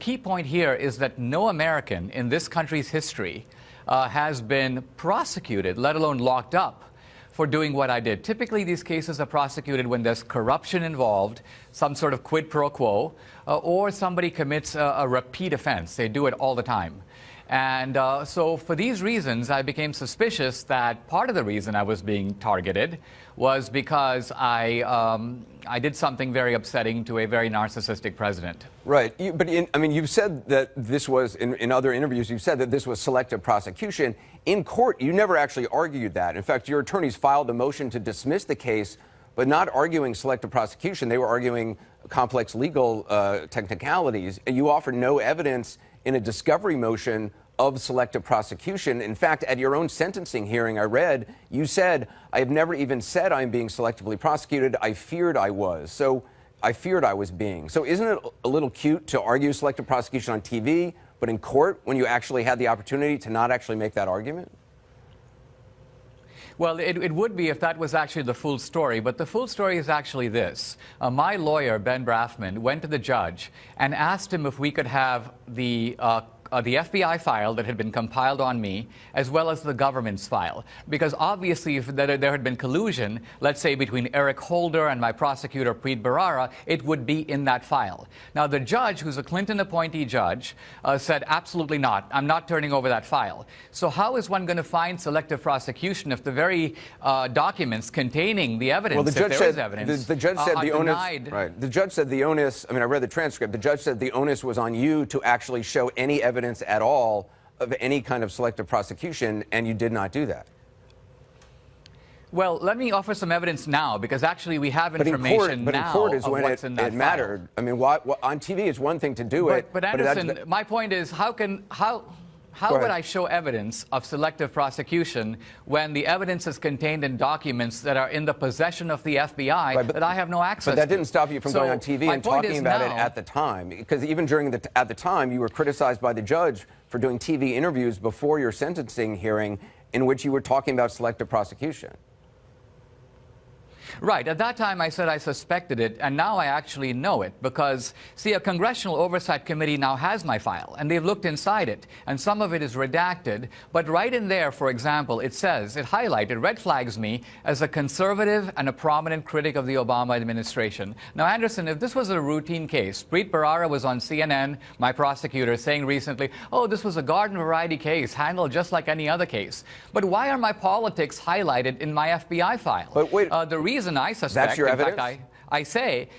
key point here is that no American in this country's history has been prosecuted, let alone locked up, for doing what I did. Typically, these cases are prosecuted when there's corruption involved, some sort of quid pro quo, or somebody commits a repeat offense. They do it all the time. And so for these reasons, I became suspicious that part of the reason I was being targeted was because I did something very upsetting to a very narcissistic president. Right. You've said that this was, in other interviews, you've said that this was selective prosecution. In court, you never actually argued that. In fact, your attorneys filed a motion to dismiss the case, but not arguing selective prosecution. They were arguing complex legal technicalities. And you offered no evidence in a discovery motion of selective prosecution. In fact, at your own sentencing hearing, I read, you said, I have never even said I'm being selectively prosecuted. I feared I was. So I feared I was being. So isn't it a little cute to argue selective prosecution on TV, but in court, when you actually had the opportunity to not actually make that argument? Well, it would be if that was actually the full story, but the full story is actually this. My lawyer, Ben Brafman, went to the judge and asked him if we could have the FBI file that had been compiled on me, as well as the government's file. Because obviously, if there had been collusion, let's say between Eric Holder and my prosecutor, Preet Bharara, it would be in that file. Now, the judge, who's a Clinton appointee judge, said, absolutely not. I'm not turning over that file. So how is one going to find selective prosecution if the very documents containing the evidence, well, the judge said, evidence, the judge said the onus, denied? Right. The judge said the onus, I read the transcript, the judge said the onus was on you to actually show any evidence at all of any kind of selective prosecution, and you did not do that. Well, let me offer some evidence now, because actually we have information but in court is when what's in that it mattered. I mean, on TV it's one thing to do it. But Anderson, my point is, how would I show evidence of selective prosecution when the evidence is contained in documents that are in the possession of the FBI that I have no access to? But that didn't stop you from going on TV and talking about it at the time, because even at the time you were criticized by the judge for doing TV interviews before your sentencing hearing in which you were talking about selective prosecution. Right. At that time, I said I suspected it, and now I actually know it because, see, a Congressional Oversight Committee now has my file, and they've looked inside it, and some of it is redacted. But right in there, for example, it says, it highlighted, red flags me as a conservative and a prominent critic of the Obama administration. Now, Anderson, if this was a routine case, Preet Bharara was on CNN, my prosecutor, saying recently, oh, this was a garden variety case, handled just like any other case. But why are my politics highlighted in my FBI file? But wait, the reason I suspect, that's your evidence? In fact, I say,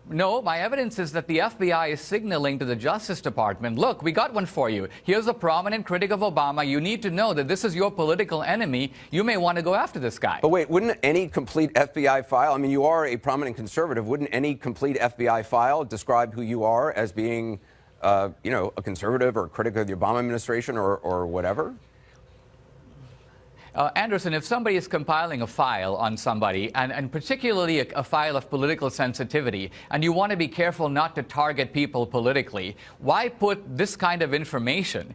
no, my evidence is that the FBI is signaling to the Justice Department, look, we got one for you. Here's a prominent critic of Obama. You need to know that this is your political enemy. You may want to go after this guy. But wait, wouldn't any complete FBI file, I mean, you are a prominent conservative, wouldn't any complete FBI file describe who you are as being, a conservative or a critic of the Obama administration or whatever? Anderson, if somebody is compiling a file on somebody, and particularly a file of political sensitivity, and you want to be careful not to target people politically, why put this kind of information